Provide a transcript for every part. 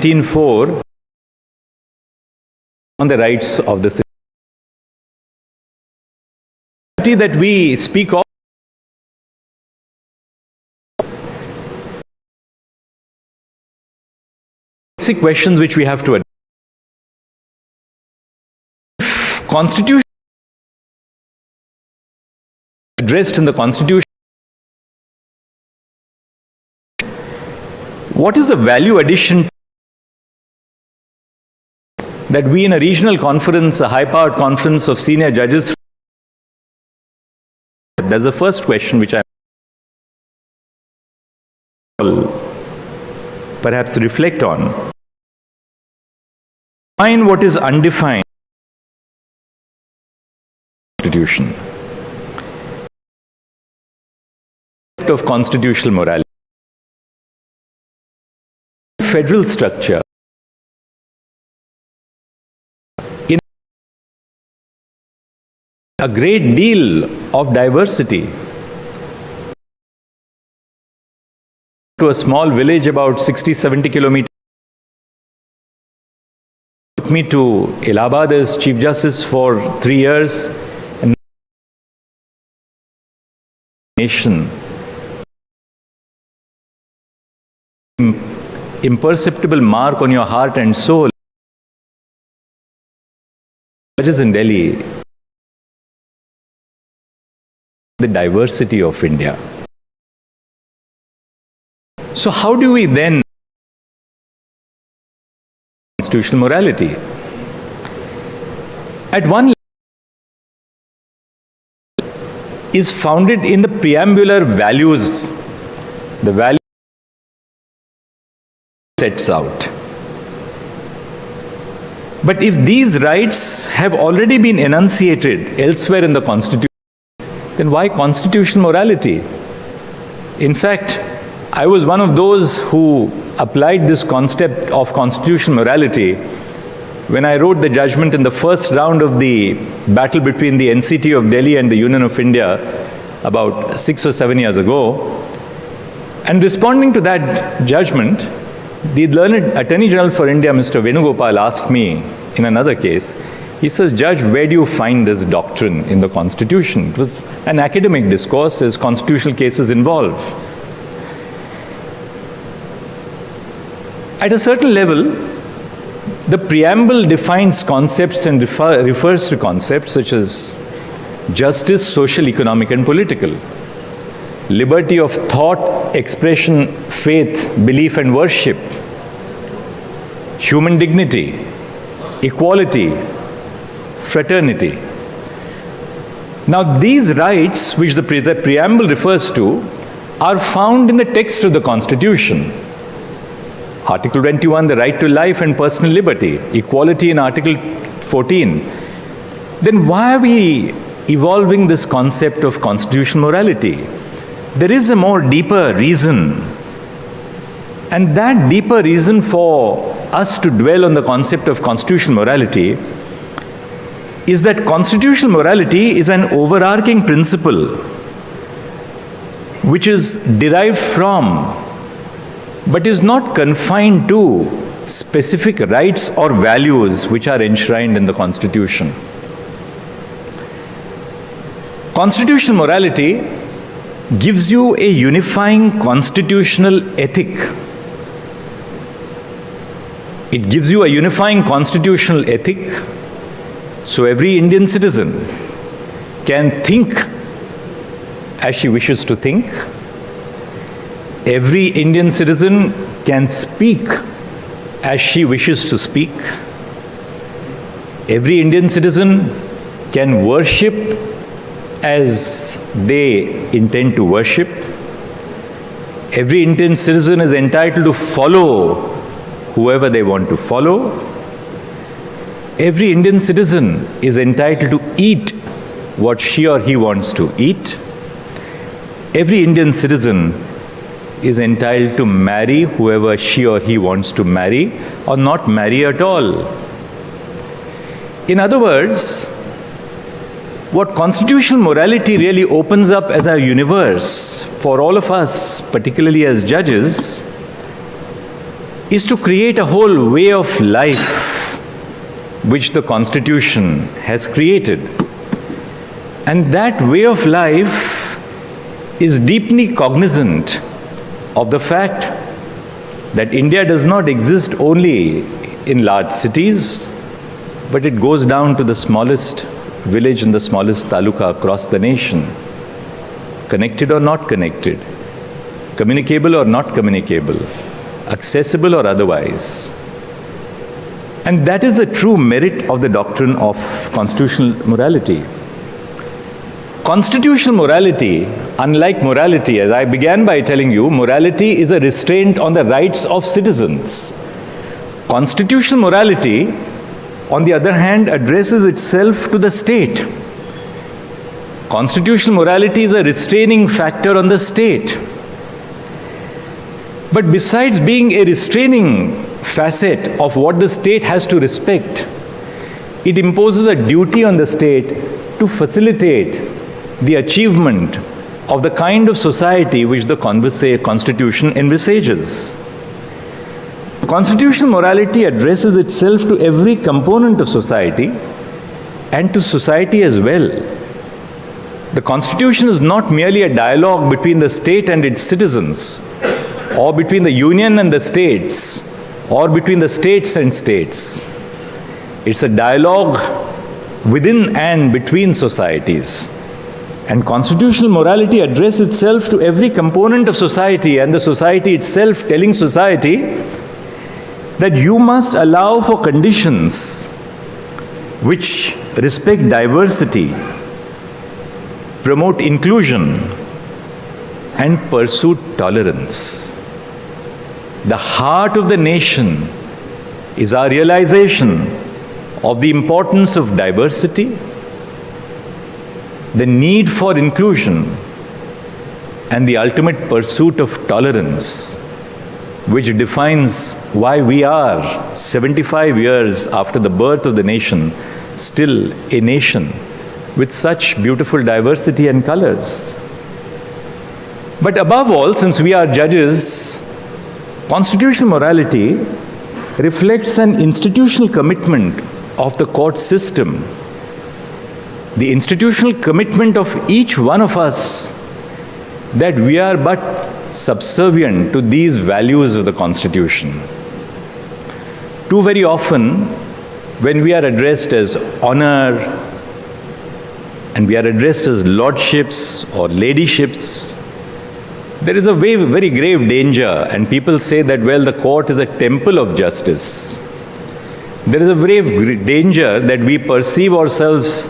1904 on the rights of the citizen. That we speak of basic questions which we have to address. Constitution addressed in the Constitution. What is the value addition that we in a regional conference, a high-powered conference of senior judges? That's the first question which I perhaps reflect on. Define what is undefined Constitution. Of constitutional morality. Federal structure. In a great deal of diversity. To a small village about 60-70 kilometers. Took me to Allahabad as Chief Justice for 3 years. And nation. Imperceptible mark on your heart and soul. Judges in Delhi. The diversity of India. So how do we then constitutional morality? At one level is founded in the preambular values, the value sets out. But if these rights have already been enunciated elsewhere in the Constitution, then why constitutional morality? In fact, I was one of those who applied this concept of constitutional morality when I wrote the judgment in the first round of the battle between the NCT of Delhi and the Union of India about 6 or 7 years ago. And responding to that judgment, the learned Attorney General for India, Mr. Venugopal, asked me in another case, he says, Judge, where do you find this doctrine in the Constitution? It was an academic discourse as constitutional cases involve. At a certain level, the preamble defines concepts and refers to concepts such as justice, social, economic, and political. Liberty of thought, expression, faith, belief, and worship. Human dignity, equality, fraternity. Now, these rights, which the preamble refers to, are found in the text of the Constitution. Article 21, the right to life and personal liberty, equality in Article 14. Then why are we evolving this concept of constitutional morality? There is a more deeper reason. And that deeper reason for us to dwell on the concept of constitutional morality is that constitutional morality is an overarching principle which is derived from, but is not confined to, specific rights or values which are enshrined in the Constitution. Constitutional morality gives you a unifying constitutional ethic. It gives you a unifying constitutional ethic, so every Indian citizen can think as she wishes to think. Every Indian citizen can speak as she wishes to speak. Every Indian citizen can worship as they intend to worship. Every Indian citizen is entitled to follow whoever they want to follow. Every Indian citizen is entitled to eat what she or he wants to eat. Every Indian citizen is entitled to marry whoever she or he wants to marry or not marry at all. In other words, what constitutional morality really opens up as a universe for all of us, particularly as judges, is to create a whole way of life which the Constitution has created. And that way of life is deeply cognizant of the fact that India does not exist only in large cities, but it goes down to the smallest village and the smallest taluka across the nation, connected or not connected, communicable or not communicable, accessible or otherwise. And that is the true merit of the doctrine of constitutional morality. Constitutional morality, unlike morality, as I began by telling you, morality is a restraint on the rights of citizens. Constitutional morality, on the other hand, addresses itself to the state. Constitutional morality is a restraining factor on the state. But besides being a restraining facet of what the state has to respect, it imposes a duty on the state to facilitate the achievement of the kind of society which the Constitution envisages. Constitutional morality addresses itself to every component of society and to society as well. The Constitution is not merely a dialogue between the state and its citizens, or between the union and the states, or between the states and states. It's a dialogue within and between societies. And constitutional morality addresses itself to every component of society, and the society itself telling society that you must allow for conditions which respect diversity, promote inclusion, and pursue tolerance. The heart of the nation is our realization of the importance of diversity, the need for inclusion, and the ultimate pursuit of tolerance, which defines why we are, 75 years after the birth of the nation, still a nation with such beautiful diversity and colors. But above all, since we are judges, constitutional morality reflects an institutional commitment of the court system, the institutional commitment of each one of us that we are but subservient to these values of the Constitution. Too very often, when we are addressed as honor, and we are addressed as lordships or ladyships, there is a very grave danger, and people say that, well, the court is a temple of justice. There is a grave danger that we perceive ourselves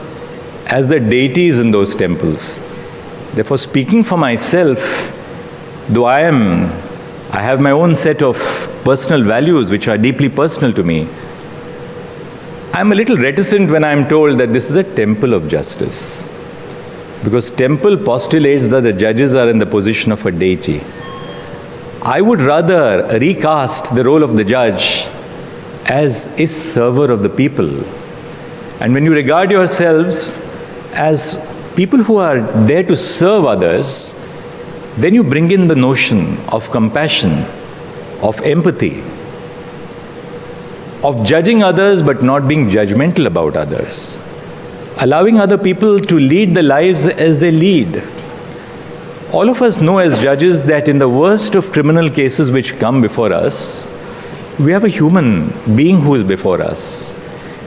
as the deities in those temples. Therefore, speaking for myself, though I have my own set of personal values which are deeply personal to me, I'm a little reticent when I'm told that this is a temple of justice. Because temple postulates that the judges are in the position of a deity. I would rather recast the role of the judge as a server of the people. And when you regard yourselves as people who are there to serve others, then you bring in the notion of compassion, of empathy, of judging others but not being judgmental about others, allowing other people to lead the lives as they lead. All of us know as judges that in the worst of criminal cases which come before us, we have a human being who is before us.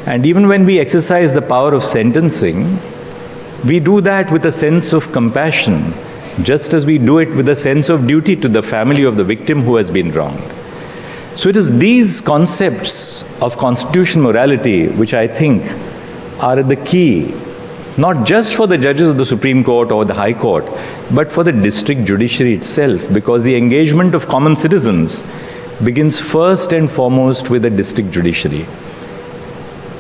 And even when we exercise the power of sentencing, we do that with a sense of compassion, just as we do it with a sense of duty to the family of the victim who has been wronged. So it is these concepts of constitutional morality which I think are the key, not just for the judges of the Supreme Court or the High Court, but for the district judiciary itself, because the engagement of common citizens begins first and foremost with the district judiciary.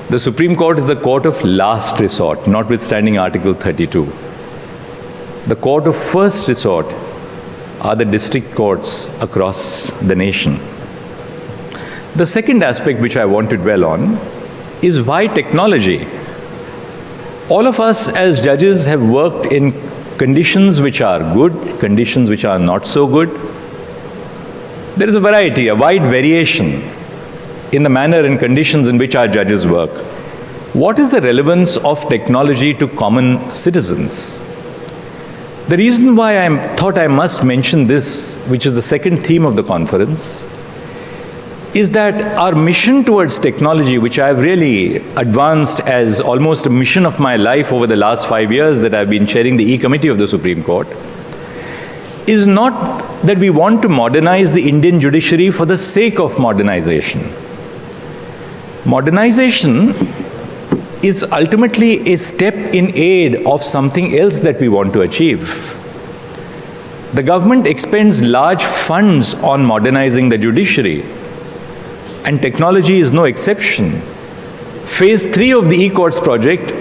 The Supreme Court is the court of last resort, notwithstanding Article 32. The court of first resort are the district courts across the nation. The second aspect which I want to dwell on is why technology. All of us as judges have worked in conditions which are good, conditions which are not so good. There is a variety, a wide variation in the manner and conditions in which our judges work. What is the relevance of technology to common citizens? The reason why I thought I must mention this, which is the second theme of the conference, is that our mission towards technology, which I have really advanced as almost a mission of my life over the last 5 years that I've been chairing the E-Committee of the Supreme Court, is not that we want to modernize the Indian judiciary for the sake of modernization. Modernization is ultimately a step in aid of something else that we want to achieve. The government expends large funds on modernizing the judiciary, and technology is no exception. Phase 3 of the e-courts project,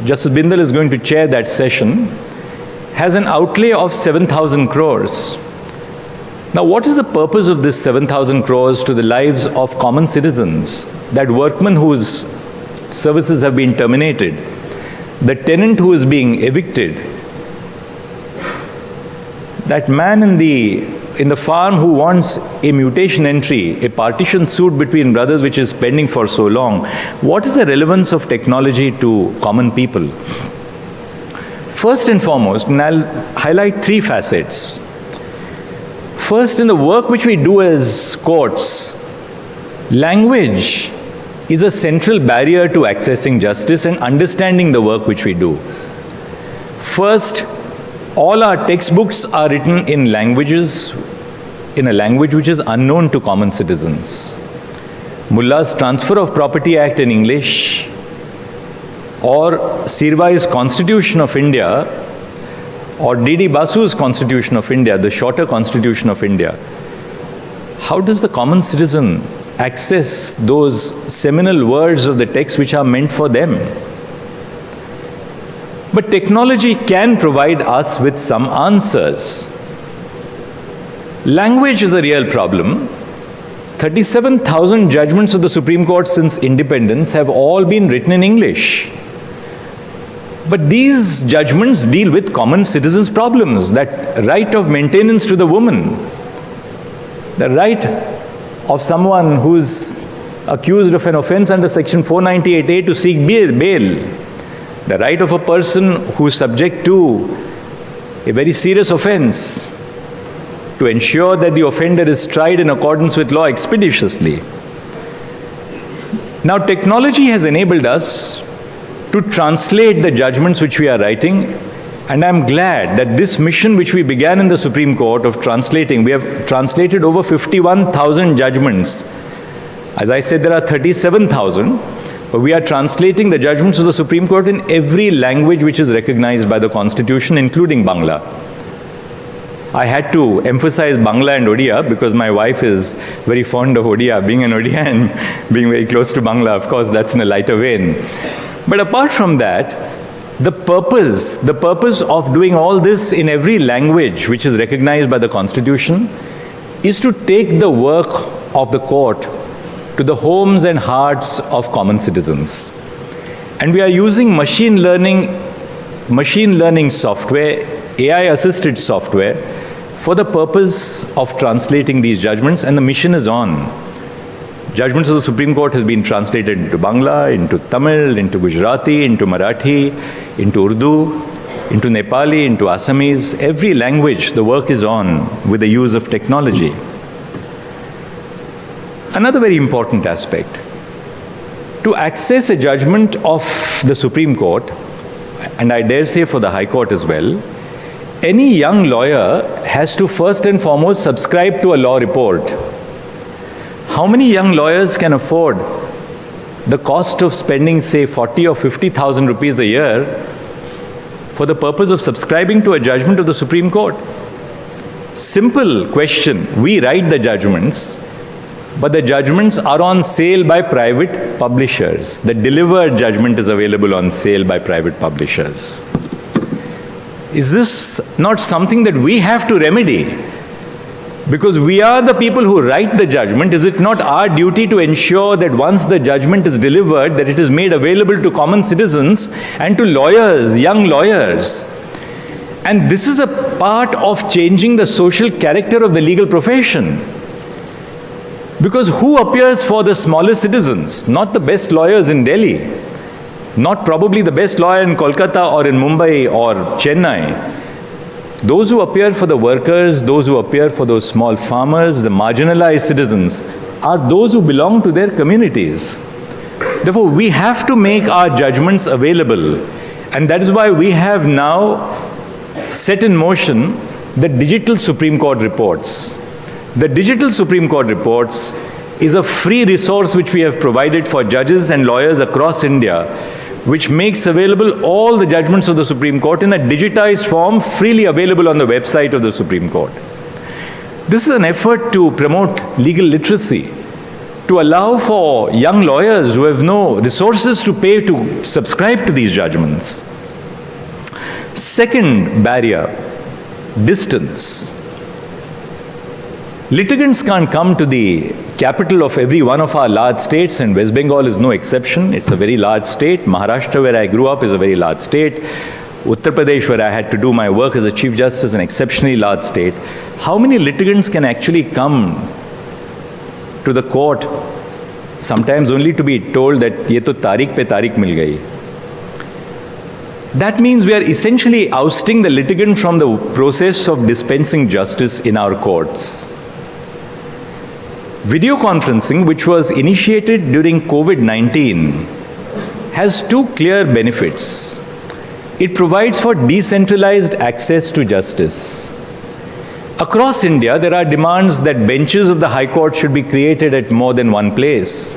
Justice Bindal is going to chair that session, has an outlay of 7,000 crores. Now, what is the purpose of this 7,000 crores to the lives of common citizens? That workman whose services have been terminated, the tenant who is being evicted, that man in the farm who wants a mutation entry, a partition suit between brothers which is pending for so long. What is the relevance of technology to common people? First and foremost, and I'll highlight 3 facets. First, in the work which we do as courts, language is a central barrier to accessing justice and understanding the work which we do. First, all our textbooks are written in a language which is unknown to common citizens. Mullah's Transfer of Property Act in English, or Sirvai's Constitution of India, or D.D. Basu's Constitution of India, the shorter Constitution of India. How does the common citizen access those seminal words of the text which are meant for them? But technology can provide us with some answers. Language is a real problem. 37,000 judgments of the Supreme Court since independence have all been written in English. But these judgments deal with common citizens' problems, that right of maintenance to the woman, the right of someone who's accused of an offense under Section 498A to seek bail, the right of a person who's subject to a very serious offense to ensure that the offender is tried in accordance with law expeditiously. Now, technology has enabled us to translate the judgments which we are writing, and I'm glad that this mission which we began in the Supreme Court of translating, we have translated over 51,000 judgments. As I said, there are 37,000, but we are translating the judgments of the Supreme Court in every language which is recognized by the Constitution, including Bangla. I had to emphasize Bangla and Odia because my wife is very fond of Odia. Being an Odia and being very close to Bangla, of course, that's in a lighter vein. But apart from that, the purpose of doing all this in every language which is recognized by the Constitution is to take the work of the court to the homes and hearts of common citizens. And we are using machine learning software, AI-assisted software, for the purpose of translating these judgments, and the mission is on. Judgments of the Supreme Court has been translated into Bangla, into Tamil, into Gujarati, into Marathi, into Urdu, into Nepali, into Assamese. Every language, the work is on with the use of technology. Another very important aspect, to access a judgment of the Supreme Court, and I dare say for the High Court as well, any young lawyer has to first and foremost subscribe to a law report. How many young lawyers can afford the cost of spending, say, 40 or 50,000 rupees a year for the purpose of subscribing to a judgment of the Supreme Court? Simple question. We write the judgments, but the judgments are on sale by private publishers. The delivered judgment is available on sale by private publishers. Is this not something that we have to remedy? Because we are the people who write the judgment. Is it not our duty to ensure that once the judgment is delivered, that it is made available to common citizens and to lawyers, young lawyers? And this is a part of changing the social character of the legal profession. Because who appears for the smallest citizens? Not the best lawyers in Delhi, not probably the best lawyer in Kolkata or in Mumbai or Chennai. Those who appear for the workers, those who appear for those small farmers, the marginalized citizens, are those who belong to their communities. Therefore, we have to make our judgments available. And that is why we have now set in motion the Digital Supreme Court reports. The Digital Supreme Court reports is a free resource which we have provided for judges and lawyers across India, which makes available all the judgments of the Supreme Court in a digitized form, freely available on the website of the Supreme Court. This is an effort to promote legal literacy, to allow for young lawyers who have no resources to pay to subscribe to these judgments. Second barrier, distance. Litigants can't come to the capital of every one of our large states, and West Bengal is no exception. It's a very large state. Maharashtra, where I grew up, is a very large state. Uttar Pradesh, where I had to do my work as a Chief Justice, an exceptionally large state. How many litigants can actually come to the court, sometimes only to be told that ye to tarik pe tarik mil gayi? That means we are essentially ousting the litigant from the process of dispensing justice in our courts. Video conferencing, which was initiated during COVID-19, has two clear benefits. It provides for decentralized access to justice. Across India, there are demands that benches of the High Court should be created at more than one place.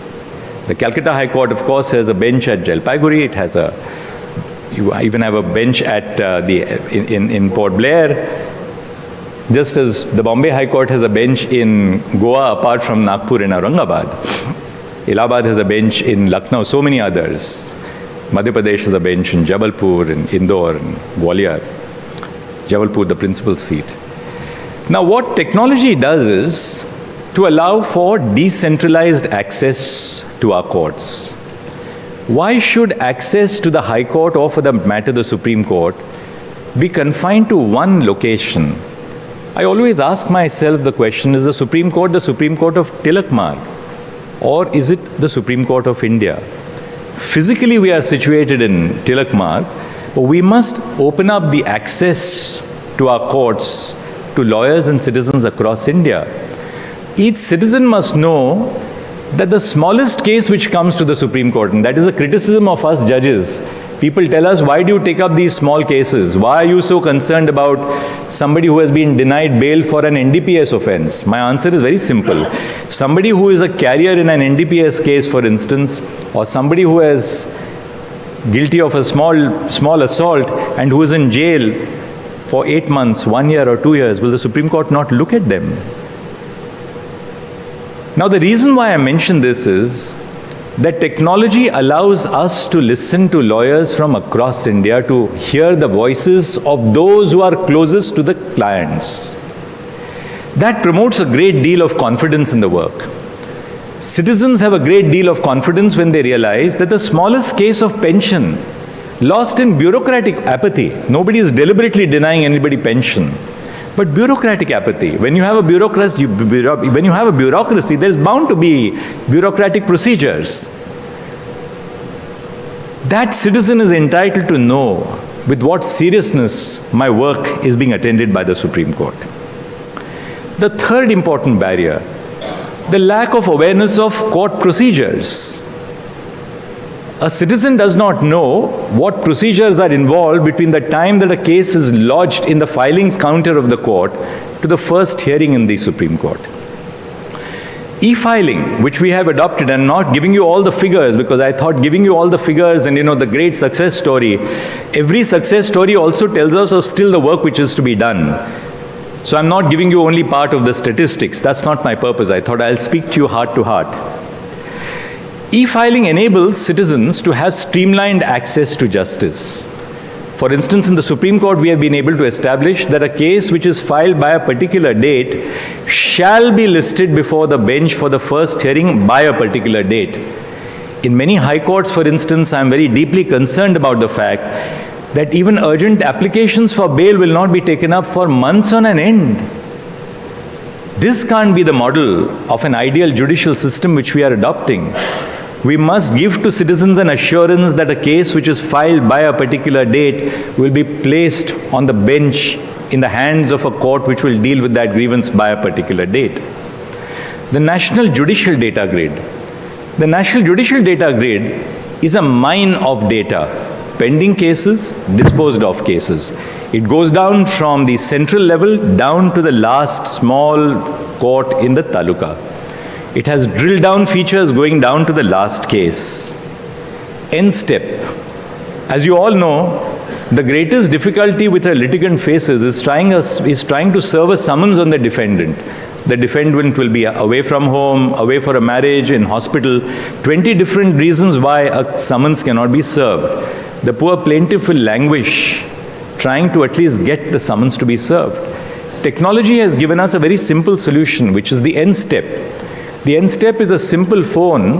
The Calcutta High Court, of course, has a bench at Jalpaiguri. It has you even have a bench at in Port Blair. Just as the Bombay High Court has a bench in Goa apart from Nagpur and Aurangabad. Allahabad has a bench in Lucknow, so many others. Madhya Pradesh has a bench in Jabalpur, in Indore, and Gwalior. Jabalpur, the principal seat. Now, what technology does is to allow for decentralized access to our courts. Why should access to the High Court, or for the matter the Supreme Court, be confined to one location? I always ask myself the question, is the Supreme Court of Tilak Marg, or is it the Supreme Court of India? Physically, we are situated in Tilak Marg, but we must open up the access to our courts to lawyers and citizens across India. Each citizen must know that the smallest case which comes to the Supreme Court, and that is a criticism of us judges. People tell us, why do you take up these small cases? Why are you so concerned about somebody who has been denied bail for an NDPS offense? My answer is very simple. Somebody who is a carrier in an NDPS case, for instance, or somebody who is guilty of a small assault and who is in jail for 8 months, 1 year or 2 years, will the Supreme Court not look at them? Now, the reason why I mention this is that technology allows us to listen to lawyers from across India, to hear the voices of those who are closest to the clients. That promotes a great deal of confidence in the work. Citizens have a great deal of confidence when they realize that the smallest case of pension, lost in bureaucratic apathy, nobody is deliberately denying anybody pension, but bureaucratic apathy. When you have a bureaucracy, there is bound to be bureaucratic procedures. That citizen is entitled to know with what seriousness my work is being attended by the Supreme Court. The third important barrier, the lack of awareness of court procedures. A citizen does not know what procedures are involved between the time that a case is lodged in the filings counter of the court to the first hearing in the Supreme Court. E-filing, which we have adopted, and not giving you all the figures, because I thought giving you all the figures and the great success story, every success story also tells us of still the work which is to be done. So I'm not giving you only part of the statistics. That's not my purpose. I thought I'll speak to you heart to heart. E-filing enables citizens to have streamlined access to justice. For instance, in the Supreme Court, we have been able to establish that a case which is filed by a particular date shall be listed before the bench for the first hearing by a particular date. In many high courts, for instance, I am very deeply concerned about the fact that even urgent applications for bail will not be taken up for months on an end. This can't be the model of an ideal judicial system which we are adopting. We must give to citizens an assurance that a case which is filed by a particular date will be placed on the bench in the hands of a court which will deal with that grievance by a particular date. The National Judicial Data Grid. The National Judicial Data Grid is a mine of data, pending cases, disposed of cases. It goes down from the central level down to the last small court in the taluka. It has drill down features going down to the last case. End step. As you all know, the greatest difficulty which a litigant faces is trying to serve a summons on the defendant. The defendant will be away from home, away for a marriage, in hospital. 20 different reasons why a summons cannot be served. The poor plaintiff will languish, trying to at least get the summons to be served. Technology has given us a very simple solution, which is the end step. The end step is a simple phone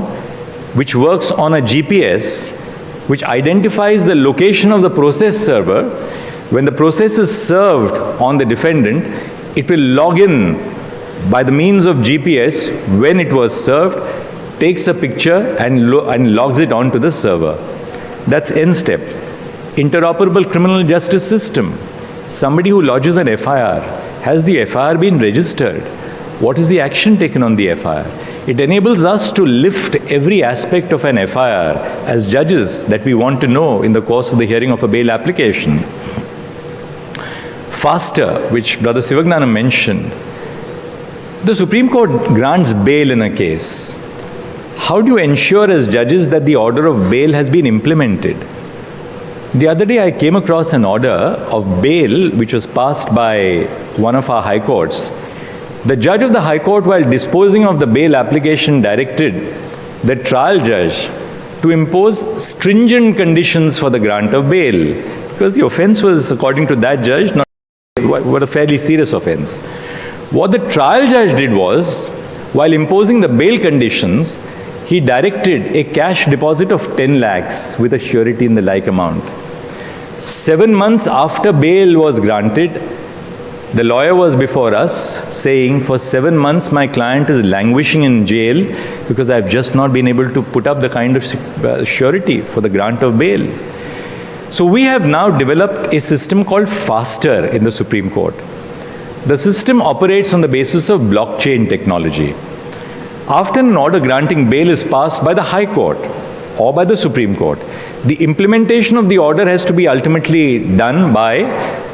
which works on a GPS, which identifies the location of the process server. When the process is served on the defendant, it will log in by the means of GPS when it was served, takes a picture and logs it onto the server. That's end step. Interoperable criminal justice system. Somebody who lodges an FIR, has the FIR been registered? What is the action taken on the FIR? It enables us to lift every aspect of an FIR as judges that we want to know in the course of the hearing of a bail application. Faster, which Brother Sivagnanam mentioned. The Supreme Court grants bail in a case. How do you ensure as judges that the order of bail has been implemented? The other day I came across an order of bail which was passed by one of our high courts. The judge of the high court, while disposing of the bail application, directed the trial judge to impose stringent conditions for the grant of bail, because the offense was, according to that judge, not a fairly serious offense. What the trial judge did was, while imposing the bail conditions, he directed a cash deposit of 10 lakhs with a surety in the like amount. 7 months after bail was granted, the lawyer was before us saying, for 7 months my client is languishing in jail because I've just not been able to put up the kind of surety for the grant of bail. So we have now developed a system called Faster in the Supreme Court. The system operates on the basis of blockchain technology. After an order granting bail is passed by the High Court or by the Supreme Court, the implementation of the order has to be ultimately done by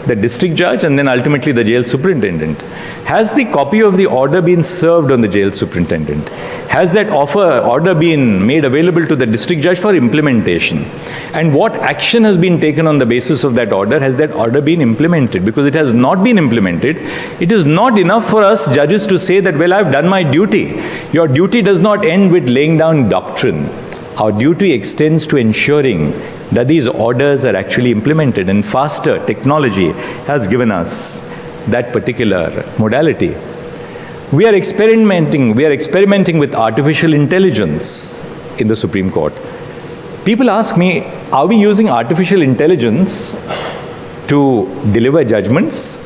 the district judge and then ultimately the jail superintendent. Has the copy of the order been served on the jail superintendent? Has that order been made available to the district judge for implementation? And what action has been taken on the basis of that order? Has that order been implemented? Because it has not been implemented, it is not enough for us judges to say that, well, I've done my duty. Your duty does not end with laying down doctrine. Our duty extends to ensuring that these orders are actually implemented, and Faster technology has given us that particular modality. We are experimenting with artificial intelligence in the Supreme Court. People ask me, are we using artificial intelligence to deliver judgments?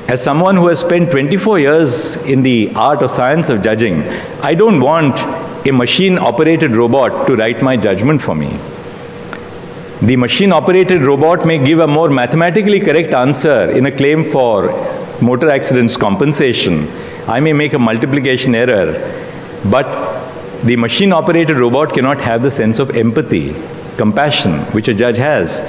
As someone who has spent 24 years in the art or science of judging, I don't want a machine-operated robot to write my judgment for me. The machine-operated robot may give a more mathematically correct answer in a claim for motor accidents compensation. I may make a multiplication error, but the machine-operated robot cannot have the sense of empathy, compassion, which a judge has.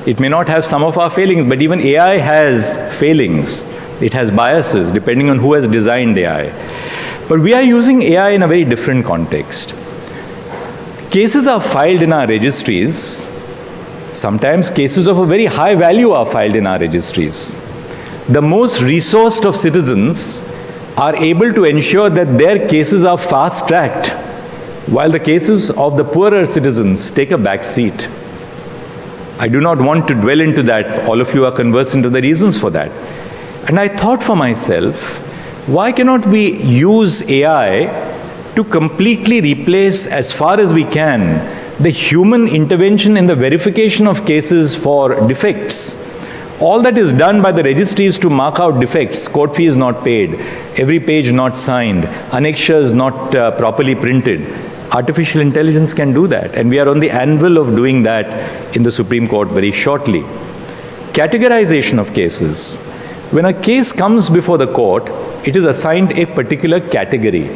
It may not have some of our failings, but even AI has failings. It has biases, depending on who has designed AI. But we are using AI in a very different context. Cases are filed in our registries. Sometimes cases of a very high value are filed in our registries. The most resourced of citizens are able to ensure that their cases are fast-tracked, while the cases of the poorer citizens take a back seat. I do not want to dwell into that. All of you are conversant with the reasons for that. And I thought for myself, why cannot we use AI to completely replace, as far as we can, the human intervention in the verification of cases for defects? All that is done by the registry is to mark out defects, court fees not paid, every page not signed, annexures not properly printed. Artificial intelligence can do that, and we are on the anvil of doing that in the Supreme Court very shortly. Categorization of cases. When a case comes before the court, it is assigned a particular category.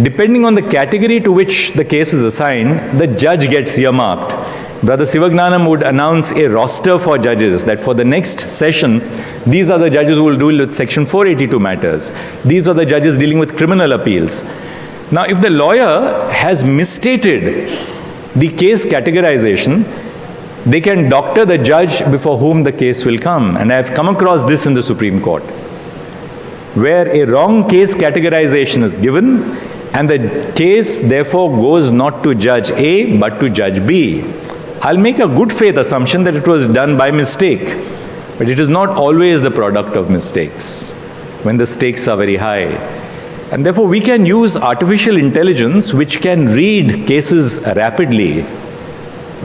Depending on the category to which the case is assigned, the judge gets earmarked. Brother Sivagnanam would announce a roster for judges that for the next session, these are the judges who will deal with Section 482 matters. These are the judges dealing with criminal appeals. Now, if the lawyer has misstated the case categorization, they can doctor the judge before whom the case will come. And I have come across this in the Supreme Court, where a wrong case categorization is given, and the case therefore goes not to Judge A, but to Judge B. I'll make a good faith assumption that it was done by mistake, but it is not always the product of mistakes when the stakes are very high. And therefore, we can use artificial intelligence which can read cases rapidly,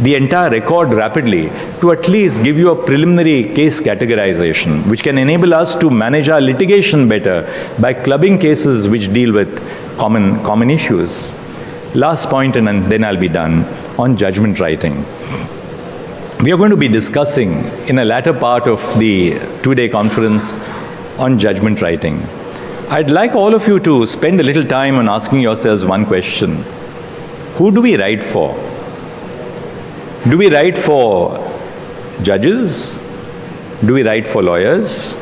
the entire record rapidly, to at least give you a preliminary case categorization, which can enable us to manage our litigation better by clubbing cases which deal with common issues. Last point, and then I'll be done, on judgment writing. We are going to be discussing in a latter part of the two-day conference on judgment writing. I'd like all of you to spend a little time on asking yourselves one question. Who do we write for? Do we write for judges? Do we write for lawyers?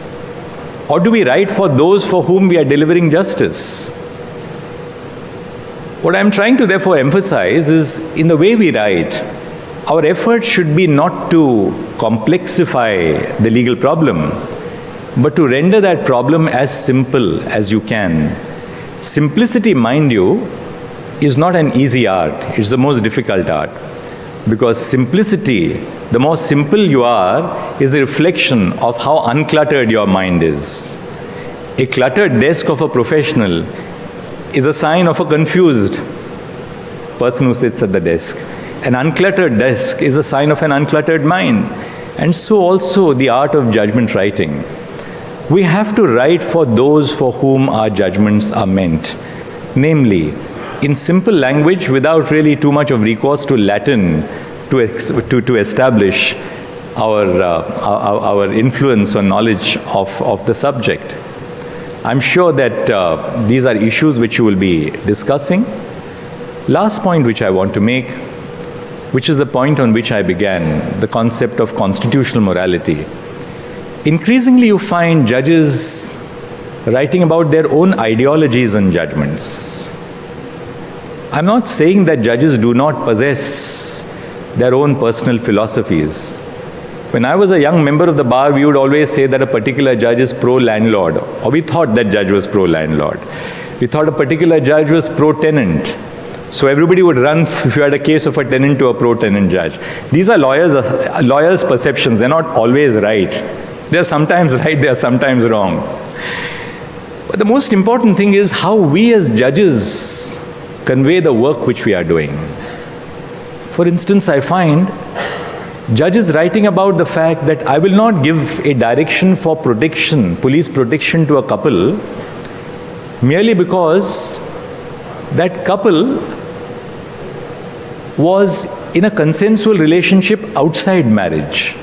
Or do we write for those for whom we are delivering justice? What I'm trying to therefore emphasize is, in the way we write, our effort should be not to complexify the legal problem, but to render that problem as simple as you can. Simplicity, mind you, is not an easy art. It's the most difficult art. Because simplicity, the more simple you are, is a reflection of how uncluttered your mind is. A cluttered desk of a professional is a sign of a confused person who sits at the desk. An uncluttered desk is a sign of an uncluttered mind. And so also the art of judgment writing. We have to write for those for whom our judgments are meant. Namely, in simple language without really too much of recourse to Latin to establish our influence or knowledge of the subject. I'm sure that these are issues which you will be discussing. Last point which I want to make, which is the point on which I began, the concept of constitutional morality. Increasingly you find judges writing about their own ideologies and judgments. I'm not saying that judges do not possess their own personal philosophies. When I was a young member of the bar, we would always say that a particular judge is pro-landlord, or we thought that judge was pro-landlord. We thought a particular judge was pro-tenant. So everybody would run, if you had a case of a tenant, to a pro-tenant judge. These are lawyers' perceptions. They're not always right. They're sometimes right, they're sometimes wrong. But the most important thing is how we as judges convey the work which we are doing. For instance, I find judges writing about the fact that I will not give a direction for protection, police protection to a couple, merely because that couple was in a consensual relationship outside marriage.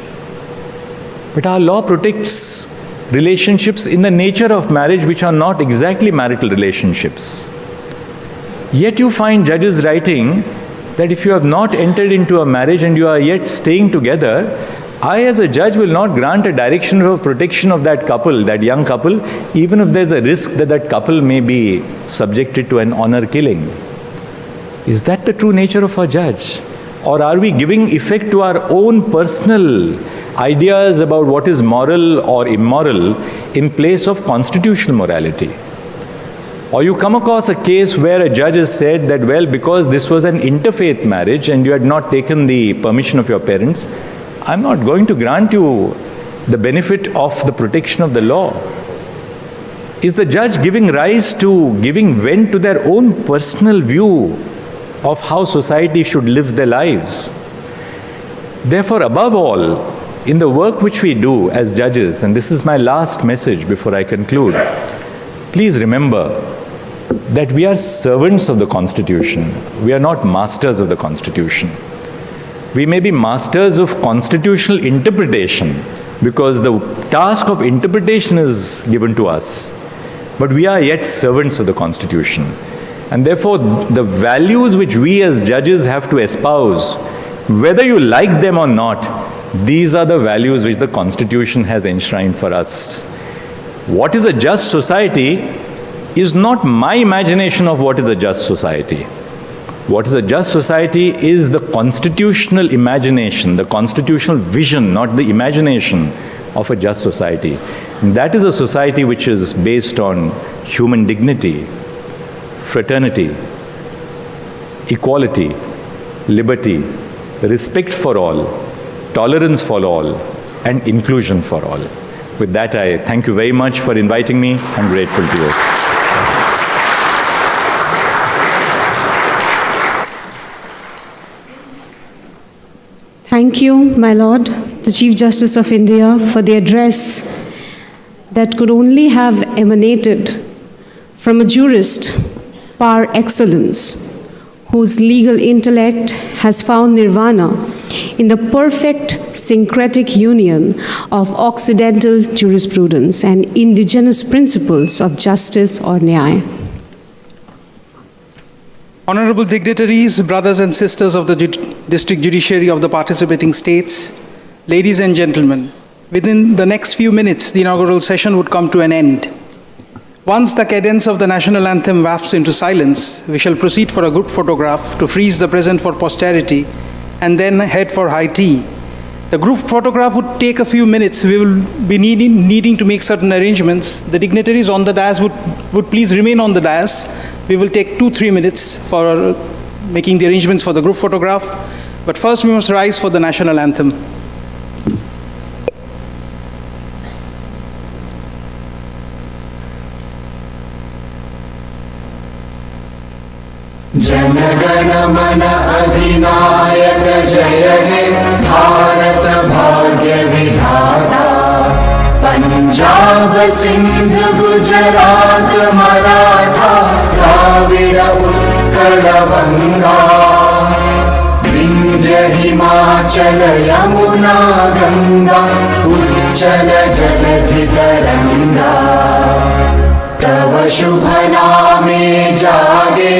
But our law protects relationships in the nature of marriage which are not exactly marital relationships. Yet you find judges writing that if you have not entered into a marriage and you are yet staying together, I as a judge will not grant a direction of protection of that couple, that young couple, even if there's a risk that that couple may be subjected to an honor killing. Is that the true nature of a judge? Or are we giving effect to our own personal ideas about what is moral or immoral in place of constitutional morality? Or you come across a case where a judge has said that, well, because this was an interfaith marriage and you had not taken the permission of your parents, I'm not going to grant you the benefit of the protection of the law. Is the judge giving rise to, giving vent to their own personal view of how society should live their lives? Therefore, above all, in the work which we do as judges, and this is my last message before I conclude, please remember that we are servants of the Constitution. We are not masters of the Constitution. We may be masters of constitutional interpretation because the task of interpretation is given to us. But we are yet servants of the Constitution. And therefore, the values which we as judges have to espouse, whether you like them or not, these are the values which the Constitution has enshrined for us. What is a just society is not my imagination of what is a just society. What is a just society is the constitutional imagination, the constitutional vision, not the imagination of a just society. And that is a society which is based on human dignity, fraternity, equality, liberty, respect for all, tolerance for all, and inclusion for all. With that, I thank you very much for inviting me. I'm grateful to you. Thank you, my Lord, the Chief Justice of India, for the address that could only have emanated from a jurist par excellence, whose legal intellect has found nirvana in the perfect syncretic union of Occidental jurisprudence and indigenous principles of justice or nyaya. Honorable dignitaries, brothers and sisters of the District Judiciary of the participating states, ladies and gentlemen, within the next few minutes, the inaugural session would come to an end. Once the cadence of the national anthem wafts into silence, we shall proceed for a group photograph to freeze the present for posterity and then head for high tea. The group photograph would take a few minutes. We will be needing to make certain arrangements. The dignitaries on the dais would please remain on the dais. We will take 2-3 minutes for making the arrangements for the group photograph. But first we must rise for the national anthem. Jana Gana मन अधिनायक जय हे भारत भाग्य विधाता पंजाब सिंध गुजरात मराठा द्राविड़ उत्कल बंगा विंध्य हिमाचल यमुना गंगा उच्चल जलधि तरंगा तव शुभ नामे जागे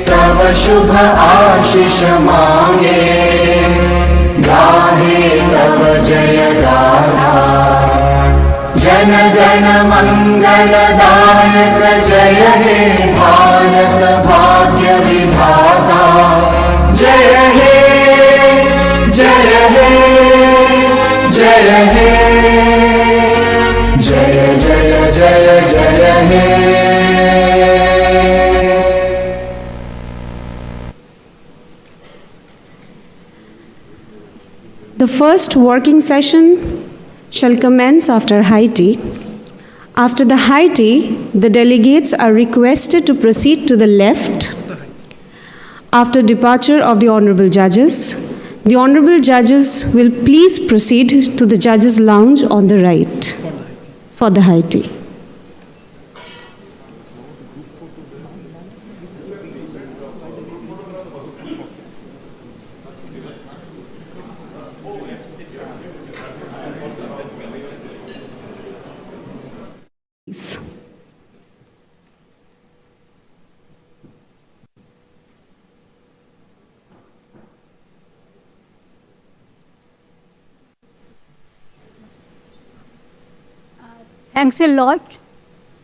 तव शुभ आशीष मांगे गाहे तव जय गाथा जन गण मंगल दायक जय हे भारत भाग्य विधाता जय हे जय हे जय हे जय जय जय जय हे The first working session shall commence after high tea. After the high tea, the delegates are requested to proceed to the left. After departure of the honorable judges, the honorable judges will please proceed to the judges' lounge on the right for the high tea. Thanks a lot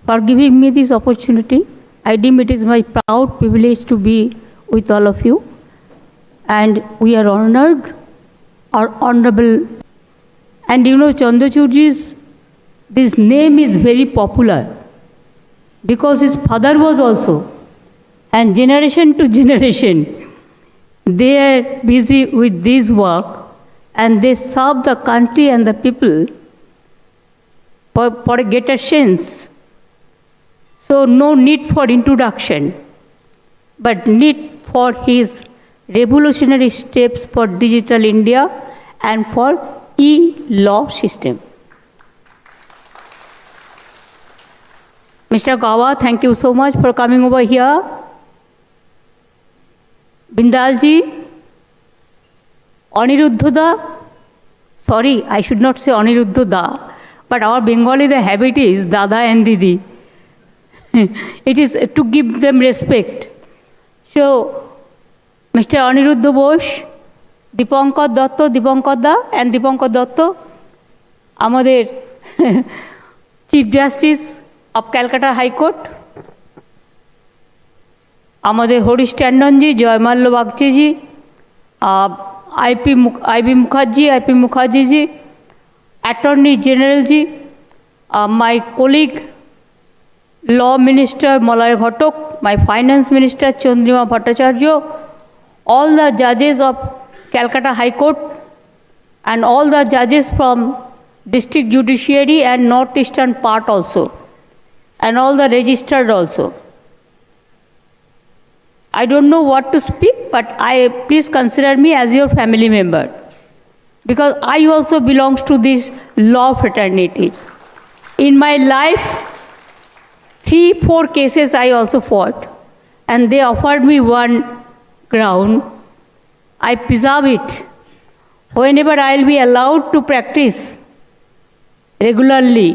for giving me this opportunity. I deem it is my proud privilege to be with all of you. And we are honored, or honorable. And you know, Chandrachudji's, this name is very popular because his father was also. And generation to generation, they are busy with this work and they serve the country and the people for a greater sense. So no need for introduction, but need for his revolutionary steps for digital India and for e-law system. Mr. Gawa, thank you so much for coming over here. Bindalji, Aniruddha, sorry, I should not say Aniruddha, but our Bengali, the habit is Dada and Didi. It is to give them respect. So, Mr. Aniruddha Bosh, Dipankar Da, and Dipankar Datta, আমাদের Chief Justice of Calcutta High Court, আমাদের Harish ট্যান্ডনজি, Joymalya বাগচিজি, IP Mukherjee, Attorney General ji, my colleague, Law Minister Malay Ghatok, my Finance Minister Chandrima Bhattacharya, all the judges of Calcutta High Court, and all the judges from District Judiciary and Northeastern part also, and all the registered also. I don't know what to speak, but please consider me as your family member, because I also belong to this law fraternity. In my life, 3-4 cases I also fought, and they offered me one ground. I preserve it. Whenever I'll be allowed to practice regularly,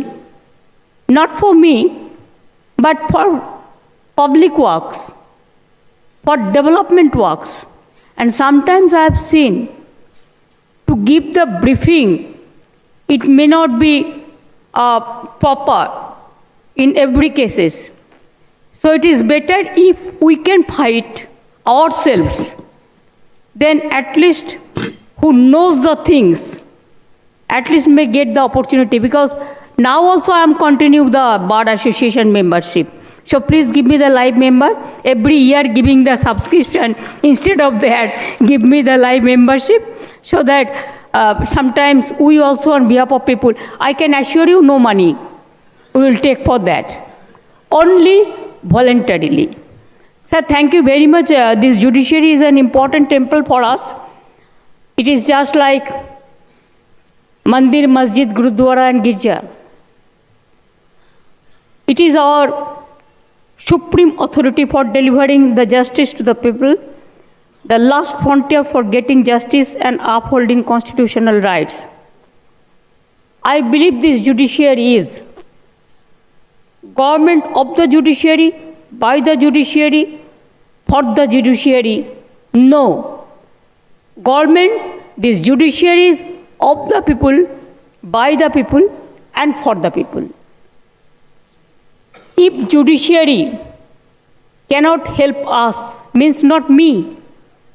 not for me, but for public works, for development works. And sometimes I have seen, to give the briefing, it may not be proper in every cases. So it is better if we can fight ourselves, then at least who knows the things, at least may get the opportunity, because now also I am continuing the Bar Association membership. So please give me the live member. Every year giving the subscription, instead of that, give me the live membership, so that sometimes we also on behalf of people, I can assure you no money we will take for that, only voluntarily. Sir, thank you very much. This judiciary is an important temple for us. It is just like Mandir, Masjid, Gurudwara and Girja. It is our supreme authority for delivering the justice to the people, the last frontier for getting justice and upholding constitutional rights. I believe this judiciary is government of the judiciary, by the judiciary, for the judiciary. No. Government, this judiciary is of the people, by the people, and for the people. If judiciary cannot help us, means not me,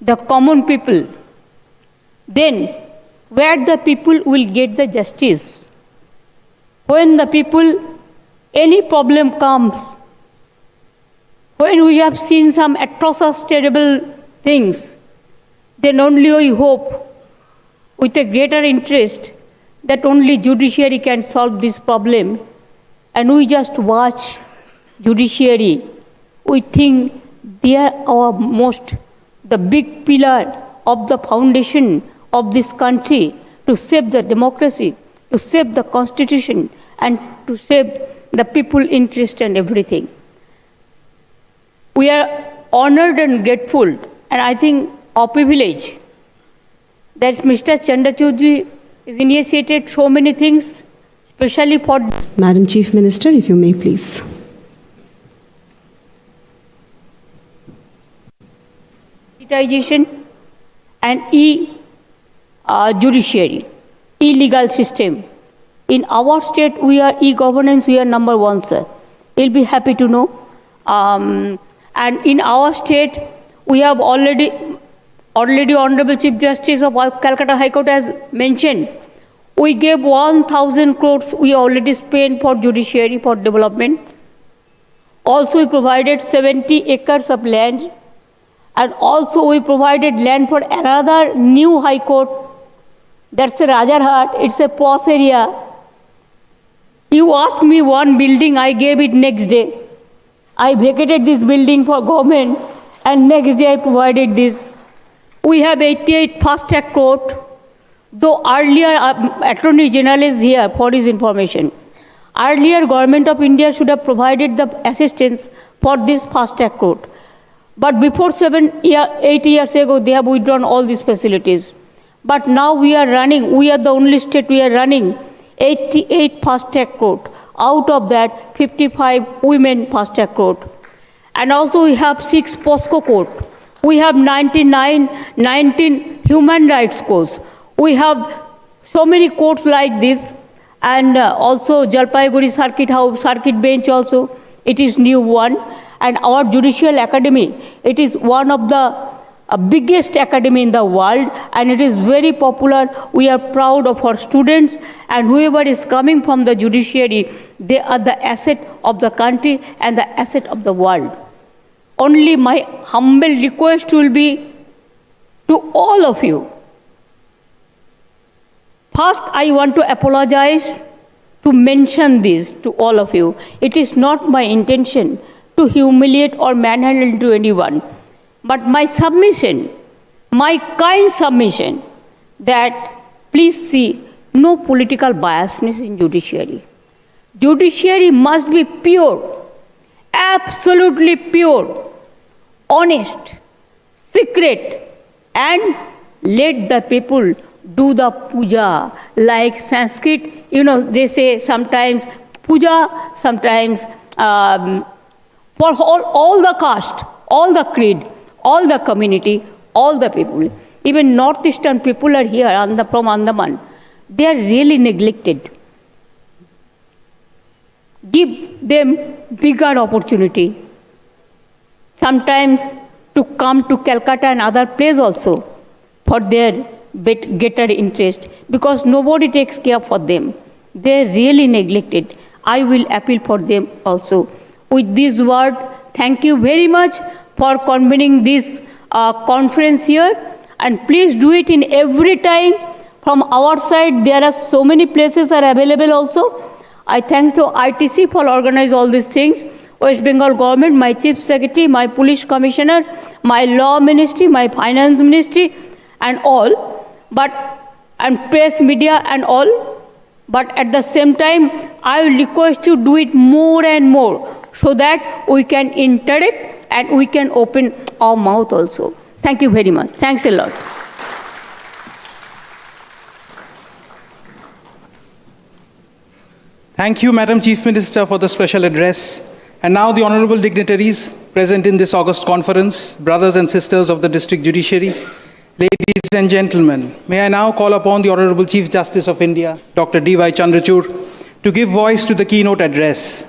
the common people, then where the people will get the justice? When the people, any problem comes, when we have seen some atrocious, terrible things, then only we hope with a greater interest that only judiciary can solve this problem, and we just watch judiciary. We think they are our the big pillar of the foundation of this country to save the democracy, to save the constitution, and to save the people interest and everything. We are honored and grateful, and I think our privilege that Mr. Chandrachudji has initiated so many things, especially for... Madam Chief Minister, if you may please. Digitization and e-judiciary, e-legal system. In our state, we are e-governance, we are number one, sir. You'll be happy to know. And in our state, we have already Honorable Chief Justice of Calcutta High Court has mentioned, we gave 1,000 crores we already spent for judiciary, for development. Also, we provided 70 acres of land, and also we provided land for another new high court. That's a Rajarhat, it's a posh area. You asked me one building, I gave it next day. I vacated this building for government, and next day I provided this. We have 88 fast track court, Though earlier, Attorney General is here for his information. Earlier, Government of India should have provided the assistance for this fast track court. But before 8 years ago, they have withdrawn all these facilities. But now we are the only state we are running 88 fast track court. Out of that, 55 women fast track court. And also we have 6 POSCO court. We have 19 human rights courts. We have so many courts like this. And also Jalpaiguri Circuit House, Circuit Bench also, it is new one. And our Judicial Academy, it is one of the biggest academy in the world, and it is very popular. We are proud of our students, and whoever is coming from the judiciary, they are the asset of the country and the asset of the world. Only my humble request will be to all of you. First, I want to apologize to mention this to all of you. It is not my intention to humiliate or manhandle to anyone. But my submission, my kind submission, that please see no political biasness in judiciary. Judiciary must be pure, absolutely pure, honest, secret, and let the people do the puja. Like Sanskrit, they say sometimes puja, sometimes for all the caste, all the creed, all the community, all the people. Even northeastern people are here from Andaman. They are really neglected. Give them bigger opportunity. Sometimes to come to Calcutta and other places also for their greater interest, because nobody takes care for them. They are really neglected. I will appeal for them also. With this word, thank you very much for convening this conference here, and please do it in every time. From our side, there are so many places are available also. I thank to ITC for organizing all these things, West Bengal government, my chief secretary, my police commissioner, my law ministry, my finance ministry, and all, and press media and all. But at the same time, I will request you to do it more and more, so that we can interact and we can open our mouth also. Thank you very much. Thanks a lot. Thank you, Madam Chief Minister, for the special address. And now the honorable dignitaries present in this August conference, brothers and sisters of the district judiciary, ladies and gentlemen, may I now call upon the Honorable Chief Justice of India, Dr. D.Y. Chandrachud, to give voice to the keynote address.